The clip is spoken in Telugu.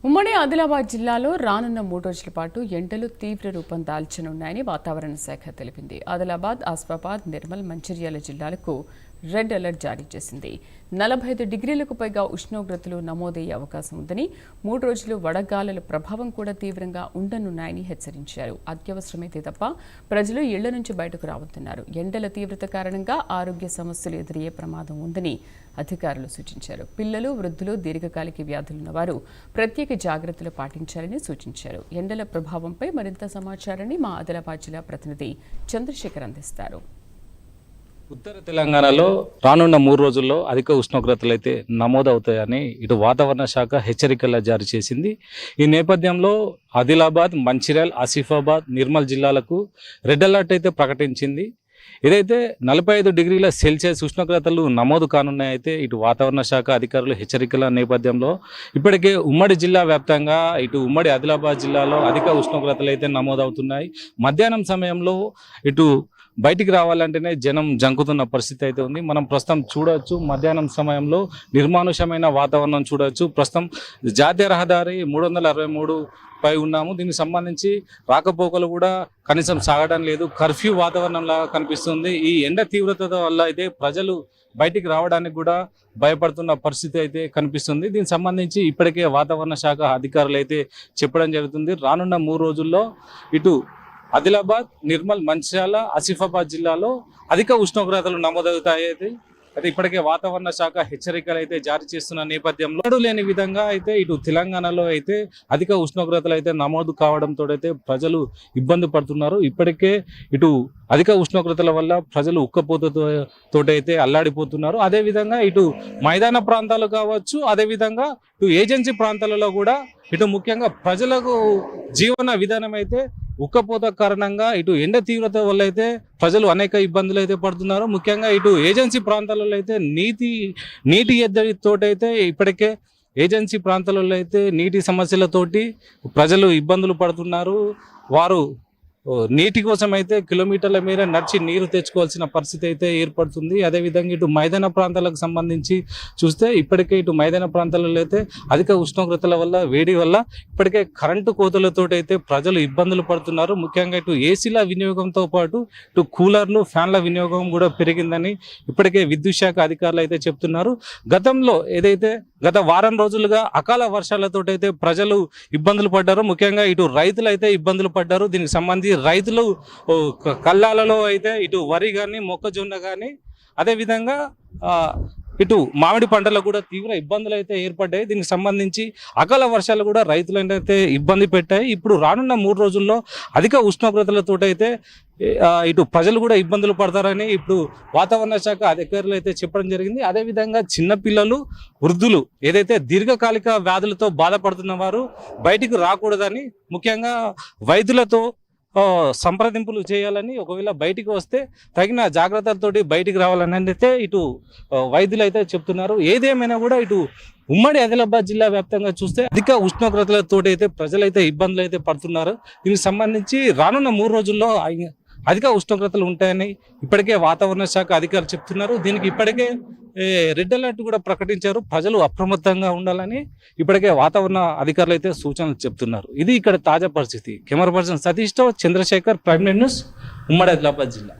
ఉమ్మడి ఆదిలాబాద్ జిల్లాలో రానున్న 3 రోజుల పాటు ఎండలు తీవ్ర రూపం దాల్చనున్నాయని వాతావరణ శాఖ తెలిపింది. ఆదిలాబాద్, ఆసిఫాబాద్, నిర్మల్, మంచిర్యాల జిల్లాలకు రెడ్ అలర్ట్ జారీ చేసింది. 45 డిగ్రీలకు పైగా ఉష్ణోగ్రతలు నమోదయ్యే అవకాశం ఉందని, 3 రోజులు వడగాలుల ప్రభావం కూడా తీవ్రంగా ఉండనున్నాయని హెచ్చరించారు. అత్యవసరమైతే తప్ప ప్రజలు ఇళ్ల నుంచి బయటకు రావద్దన్నారు. ఎండల తీవ్రత కారణంగా ఆరోగ్య సమస్యలు ఎదురయ్యే ప్రమాదం ఉందని అధికారులు సూచించారు. పిల్లలు, వృద్ధులు, దీర్ఘకాలిక వ్యాధులున్న వారు ప్రత్యేక జాగ్రత్తలు పాటించాలని సూచించారు. ఎండల ప్రభావంపై మరింత సమాచారాన్ని మా ఆదిలాబాద్ జిల్లా ప్రతినిధి చంద్రశేఖర్ అందిస్తారు. ఉత్తర తెలంగాణలో రానున్న 3 రోజుల్లో అధిక ఉష్ణోగ్రతలు అయితే నమోదవుతాయని ఇటు వాతావరణ శాఖ హెచ్చరికలు జారీ చేసింది. ఈ నేపథ్యంలో ఆదిలాబాద్, మంచిర్యాల్, ఆసిఫాబాద్, నిర్మల్ జిల్లాలకు రెడ్ అలర్ట్ అయితే ప్రకటించింది. ఏదైతే 45 డిగ్రీల సెల్సియస్ ఉష్ణోగ్రతలు నమోదు కానున్నాయైతే ఇటు వాతావరణ శాఖ అధికారులు హెచ్చరికల నేపథ్యంలో ఇప్పటికే ఉమ్మడి జిల్లా వ్యాప్తంగా ఇటు ఉమ్మడి ఆదిలాబాద్ జిల్లాలో అధిక ఉష్ణోగ్రతలు అయితే నమోదవుతున్నాయి. మధ్యాహ్నం సమయంలో ఇటు బయటికి రావాలంటేనే జనం జంకుతున్న పరిస్థితి అయితే ఉంది. మనం ప్రస్తుతం చూడవచ్చు, మధ్యాహ్నం సమయంలో నిర్మానుషమైన వాతావరణం చూడవచ్చు. ప్రస్తుతం జాతీయ రహదారి 363 పై ఉన్నాము. దీనికి సంబంధించి రాకపోకలు కూడా కనీసం సాగడం లేదు. కర్ఫ్యూ వాతావరణం లాగా కనిపిస్తుంది. ఈ ఎండ తీవ్రత వల్ల అయితే ప్రజలు బయటికి రావడానికి కూడా భయపడుతున్న పరిస్థితి అయితే కనిపిస్తుంది. దీనికి సంబంధించి ఇప్పటికే వాతావరణ శాఖ అధికారులు అయితే చెప్పడం జరుగుతుంది. రానున్న 3 రోజుల్లో ఇటు ఆదిలాబాద్, నిర్మల్, మంచిర్యాల, ఆసిఫాబాద్ జిల్లాలో అధిక ఉష్ణోగ్రతలు నమోదవుతాయి. అయితే ఇప్పటికే వాతావరణ శాఖ హెచ్చరికలు అయితే జారీ చేస్తున్న నేపథ్యంలో లేని విధంగా అయితే ఇటు తెలంగాణలో అయితే అధిక ఉష్ణోగ్రతలు అయితే నమోదు కావడంతో అయితే ప్రజలు ఇబ్బంది పడుతున్నారు. ఇప్పటికే ఇటు అధిక ఉష్ణోగ్రతల వల్ల ప్రజలు ఉక్కపోతతో అయితే అల్లాడిపోతున్నారు. అదేవిధంగా ఇటు మైదాన ప్రాంతాలు కావచ్చు, అదేవిధంగా ఇటు ఏజెన్సీ ప్రాంతాలలో కూడా ఇటు ముఖ్యంగా ప్రజలకు జీవన విధానం అయితే ఉక్కపోత కారణంగా ఇటు ఎండ తీవ్రత వల్ల అయితే ప్రజలు అనేక ఇబ్బందులు అయితే పడుతున్నారు. ముఖ్యంగా ఇటు ఏజెన్సీ ప్రాంతాలలో అయితే నీటి ఎద్దడితోటైతే ఇప్పటికే ఏజెన్సీ ప్రాంతాలలో అయితే నీటి సమస్యలతోటి ప్రజలు ఇబ్బందులు పడుతున్నారు. వారు నీటి కోసం అయితే కిలోమీటర్ల మేర నడిచి నీరు తెచ్చుకోవాల్సిన పరిస్థితి అయితే ఏర్పడుతుంది. అదేవిధంగా ఇటు మైదాన ప్రాంతాలకు సంబంధించి చూస్తే ఇప్పటికే ఇటు మైదాన ప్రాంతాలలో అయితే అధిక ఉష్ణోగ్రతల వల్ల, వేడి వల్ల ఇప్పటికే కరెంటు కోతలతో అయితే ప్రజలు ఇబ్బందులు పడుతున్నారు. ముఖ్యంగా ఇటు ఏసీల వినియోగంతో పాటు ఇటు కూలర్లు, ఫ్యాన్ల వినియోగం కూడా పెరిగిందని ఇప్పటికే విద్యుత్ శాఖ అధికారులు అయితే చెప్తున్నారు. గతంలో ఏదైతే గత వారం రోజులుగా అకాల వర్షాలతో అయితే ప్రజలు ఇబ్బందులు పడ్డారు. ముఖ్యంగా ఇటు రైతులు అయితే ఇబ్బందులు పడ్డారు. దీనికి సంబంధించి రైతులు కళ్ళాలలో అయితే ఇటు వరి కానీ, మొక్కజొన్న కానీ, అదేవిధంగా ఇటు మామిడి పంటలకు కూడా తీవ్ర ఇబ్బందులు అయితే ఏర్పడ్డాయి. దీనికి సంబంధించి అకాల వర్షాలు కూడా రైతులను అయితే ఇబ్బంది పెట్టాయి. ఇప్పుడు రానున్న 3 రోజుల్లో అధిక ఉష్ణోగ్రతలతో అయితే ఇటు ప్రజలు కూడా ఇబ్బందులు పడతారని ఇప్పుడు వాతావరణ శాఖ అధికారులు అయితే చెప్పడం జరిగింది. అదేవిధంగా చిన్నపిల్లలు, వృద్ధులు ఏదైతే దీర్ఘకాలిక వ్యాధులతో బాధపడుతున్న వారు బయటికి రాకూడదని, ముఖ్యంగా వైద్యులతో సంప్రదింపులు చేయాలని, ఒకవేళ బయటికి వస్తే తగిన జాగ్రత్తలతోటి బయటికి రావాలని అయితే ఇటు వైద్యులు అయితే చెప్తున్నారు. ఏదేమైనా కూడా ఇటు ఉమ్మడి ఆదిలాబాద్ జిల్లా వ్యాప్తంగా చూస్తే అధిక ఉష్ణోగ్రతలతో అయితే ప్రజలైతే ఇబ్బందులు అయితే పడుతున్నారు. దీనికి సంబంధించి రానున్న 3 రోజుల్లో అధిక ఉష్ణోగ్రతలు ఉంటాయని ఇప్పటికే వాతావరణ శాఖ అధికారులు చెప్తున్నారు. దీనికి ఇప్పటికే రెడ్ అలర్ట్ కూడా ప్రకటించారు. ప్రజలు అప్రమత్తంగా ఉండాలని ఇప్పటికే వాతావరణ అధికారులు అయితే సూచనలు చెప్తున్నారు. ఇది ఇక్కడ తాజా పరిస్థితి. కెమెరా పర్సన్ సతీష్తో చంద్రశేఖర్, ప్రైమ్ న్యూస్, ఉమ్మడి ఆదిలాబాద్ జిల్లా.